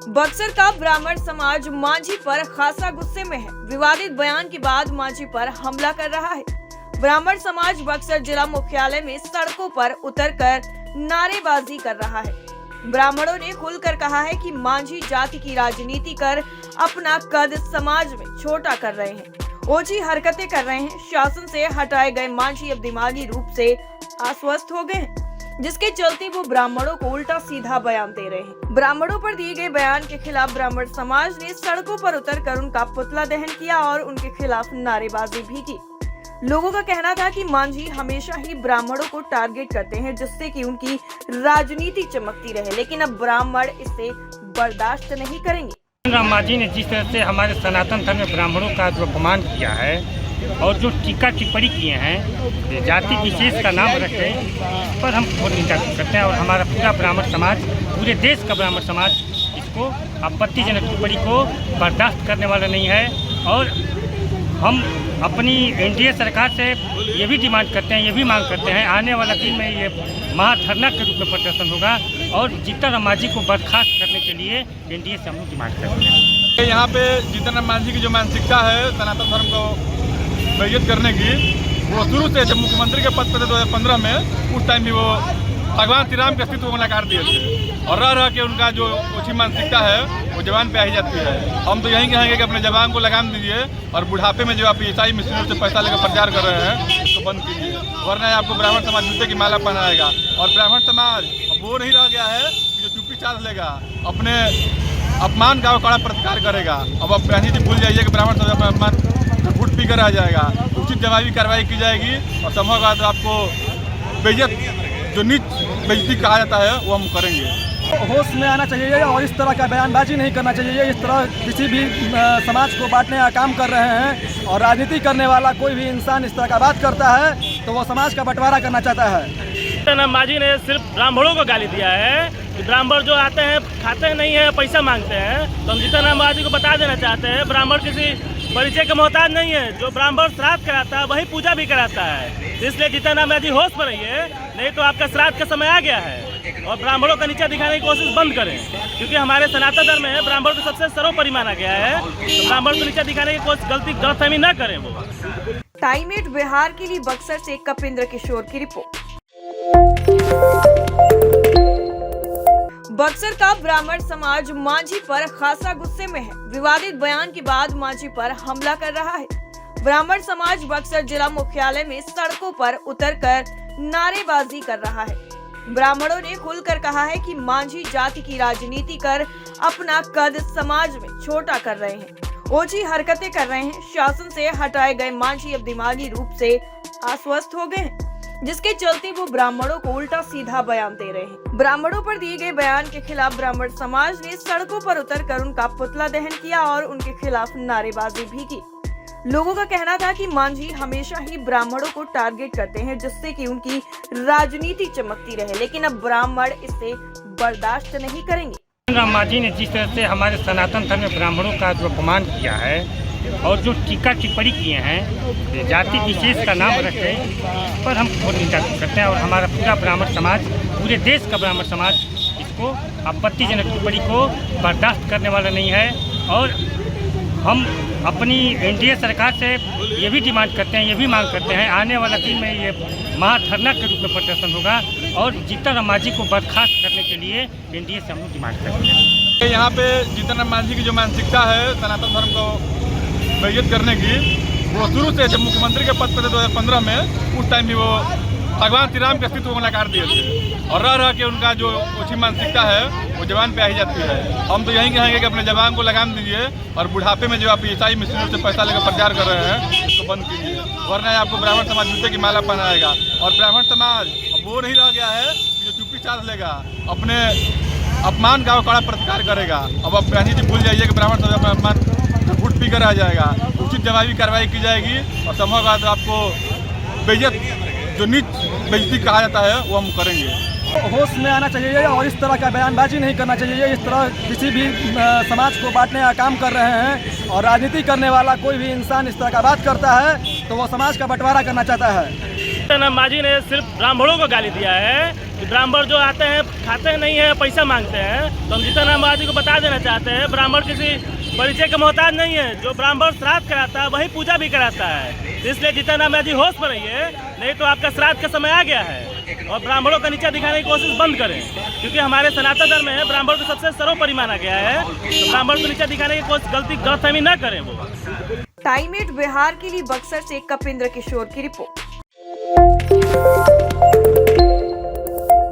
बक्सर का ब्राह्मण समाज मांझी पर खासा गुस्से में है। विवादित बयान के बाद मांझी पर हमला कर रहा है। ब्राह्मण समाज बक्सर जिला मुख्यालय में सड़कों पर उतरकर नारेबाजी कर रहा है। ब्राह्मणों ने खुलकर कहा है कि मांझी जाति की राजनीति कर अपना कद समाज में छोटा कर रहे हैं, ओछी हरकतें कर रहे हैं। शासन से हटाए गए मांझी अब दिमागी रूप से अस्वस्थ हो गए हैं, जिसके चलते वो ब्राह्मणों को उल्टा सीधा बयान दे रहे हैं। ब्राह्मणों पर दिए गए बयान के खिलाफ ब्राह्मण समाज ने सड़कों पर उतरकर उनका पुतला दहन किया और उनके खिलाफ नारेबाजी भी की। लोगों का कहना था कि मांझी हमेशा ही ब्राह्मणों को टारगेट करते हैं, जिससे कि उनकी राजनीति चमकती रहे, लेकिन अब ब्राह्मण इसे बर्दाश्त नहीं करेंगे। मांझी ने जिस तरह से हमारे सनातन धर्म में ब्राह्मणों का जो अपमान किया है और जो टीका टिप्पणी किए हैं, जाति विशेष का नाम रखे पर हम बहुत निंदा करते हैं और हमारा पूरा ब्राह्मण समाज, पूरे देश का ब्राह्मण समाज इसको आपत्तिजनक टिप्पणी को बर्दाश्त करने वाला नहीं है। और हम अपनी एनडीए सरकार से ये भी डिमांड करते हैं, ये भी मांग करते हैं, आने वाला दिन में ये महाधरना के रूप में प्रदर्शन होगा और जीतन राम मांझी को बर्खास्त करने के लिए एनडीए से हम लोग डिमांड करते हैं। यहाँ पे जीतन राम मांझी की जो मानसिकता है सनातन धर्म को बेइज्जत करने की, वो शुरू से जब मुख्यमंत्री के पद पर थे 2015 में, उस टाइम भी वो भगवान श्री राम के अस्तित्व को नकार दिए थे और रह के उनका जो ओछी मानसिकता है वो जवान पे आ ही जाती है। हम तो यही कहेंगे कि अपने जवान को लगाम दीजिए और बुढ़ापे में जो आप ईसाई मिशनरियों से पैसा लेकर प्रचार कर रहे हैं तो बंद कीजिए, वरना आपको ब्राह्मण समाज जूते की माला पहनाएगा। और ब्राह्मण समाज अब वो नहीं रह गया है कि जो चुप्पी चाल लेगा, अपने अपमान का कड़ा प्रतिकार करेगा। अब आप राजनीति भूल जाइए कि ब्राह्मण समाज अपना अपमान घुट पी कर आ जाएगा, उचित जवाबी कार्रवाई की जाएगी और संभव आपको बेइज्जत जो नीच बेइज्जती कहा जाता है वो हम करेंगे। होश में आना चाहिए और इस तरह का बयानबाजी नहीं करना चाहिए। इस तरह किसी भी समाज को बांटने का काम कर रहे हैं और राजनीति करने वाला कोई भी इंसान इस तरह का बात करता है तो वो समाज का बंटवारा करना चाहता है। मांझी ने सिर्फ ब्राह्मणों को गाली दिया है कि ब्राह्मण जो आते हैं खाते नहीं है, पैसा मांगते हैं। तो हम जीतन राम मांझी को बता देना चाहते हैं, ब्राह्मण किसी परिचय का मोहताज नहीं है। जो ब्राह्मण श्राद्ध कराता है वही पूजा भी कराता है। इसलिए जीतन राम मांझी होश में रहिए, नहीं तो आपका श्राद्ध का समय आ गया है। और ब्राह्मणों का नीचा दिखाने की कोशिश बंद करें, क्योंकि हमारे सनातन धर्म में ब्राह्मण को सबसे सर्वोपरि माना गया है। तो ब्राह्मण को नीचा दिखाने की कोशिश गलतफहमी न करें वो। टाइम 8 बिहार के लिए बक्सर से कपिंद्र किशोर की रिपोर्ट। बक्सर का ब्राह्मण समाज मांझी पर खासा गुस्से में है। विवादित बयान के बाद मांझी पर हमला कर रहा है। ब्राह्मण समाज बक्सर जिला मुख्यालय में सड़कों पर उतरकर नारेबाजी कर रहा है। ब्राह्मणों ने खुलकर कहा है कि मांझी जाति की राजनीति कर अपना कद समाज में छोटा कर रहे हैं, ओछी हरकतें कर रहे हैं। शासन से हटाए गए मांझी अब दिमागी रूप से अस्वस्थ हो गए हैं, जिसके चलते वो ब्राह्मणों को उल्टा सीधा बयान दे रहे हैं। ब्राह्मणों पर दिए गए बयान के खिलाफ ब्राह्मण समाज ने सड़कों पर उतरकर उनका पुतला दहन किया और उनके खिलाफ नारेबाजी भी की। लोगों का कहना था कि मांझी हमेशा ही ब्राह्मणों को टारगेट करते हैं, जिससे कि उनकी राजनीति चमकती रहे, लेकिन अब ब्राह्मण इसे बर्दाश्त नहीं करेंगे। राम मांझी ने जिस तरह से हमारे सनातन धर्म में ब्राह्मणों का जो अपमान किया है और जो टीका टिप्पणी किए हैं, जाति विशेष का नाम रखे पर हम बहुत निंदा करते हैं और हमारा पूरा ब्राह्मण समाज, पूरे देश का ब्राह्मण समाज इसको आपत्तिजनक टिप्पणी को बर्दाश्त करने वाला नहीं है। और हम अपनी एनडीए सरकार से ये भी डिमांड करते हैं, ये भी मांग करते हैं, आने वाला दिन में ये महाधरना के रूप में प्रदर्शन होगा और जीतन राम मांझी को बर्खास्त करने के लिए एनडीए से हम लोग डिमांड करते हैं। यहाँ पे जीतन राम मांझी की जो मानसिकता है सनातन धर्म को बेइज्जत करने की, वो शुरू से जब मुख्यमंत्री के पद पर थे 2015 में, उस टाइम भी वो भगवान श्री राम के अस्तित्व को नकार दिए थे और रह के उनका जो ओछी मानसिकता है वो जवान पे आ ही जाती है। हम तो यही कहेंगे कि अपने जवान को लगाम दीजिए और बुढ़ापे में जो आप ईसाई मिशनरियों से पैसा लेकर प्रचार कर रहे हैं तो बंद कीजिए, वरना आपको ब्राह्मण समाज जूते की माला पहनाएगा। और ब्राह्मण समाज अब वो नहीं रह गया है कि जो चुप्पी चाल लेगा, अपने अपमान का कड़ा प्रतिकार करेगा। अब आप राजनीति भूल जाइए कि ब्राह्मण समाज अपना अपमान घुट पी कर आ जाएगा, उचित जवाबी कार्रवाई की जाएगी और संभव आपको बेइज्जत जो नीच बेइज्जती कहा जाता है वो हम करेंगे। होश में आना चाहिए और इस तरह का बयानबाजी नहीं करना चाहिए। इस तरह किसी भी समाज को बांटने का काम कर रहे हैं और राजनीति करने वाला कोई भी इंसान इस तरह का बात करता है तो वो समाज का बंटवारा करना चाहता है। मांझी ने सिर्फ ब्राह्मणों को गाली दिया है कि ब्राह्मण जो आते हैं खाते नहीं है, पैसा मांगते हैं, तो हम जीतन राम मांझी को बता देना चाहते हैं, ब्राह्मण किसी परिचय का मोहताज नहीं है। जो ब्राह्मण श्राद्ध कराता है वही पूजा भी कराता है। तो इसलिए जीतन राम मांझी होश में रहिए, नहीं तो आपका श्राद्ध का समय आ गया है। और ब्राह्मणों का नीचा दिखाने की कोशिश बंद करें, क्योंकि हमारे सनातन धर्म में ब्राह्मण को सबसे सर्वोपरि माना गया है। तो ब्राह्मण को नीचा दिखाने की कोशिश गलतफहमी न करें वो। टाइम 8 बिहार के लिए बक्सर से कपिंद्र किशोर की रिपोर्ट।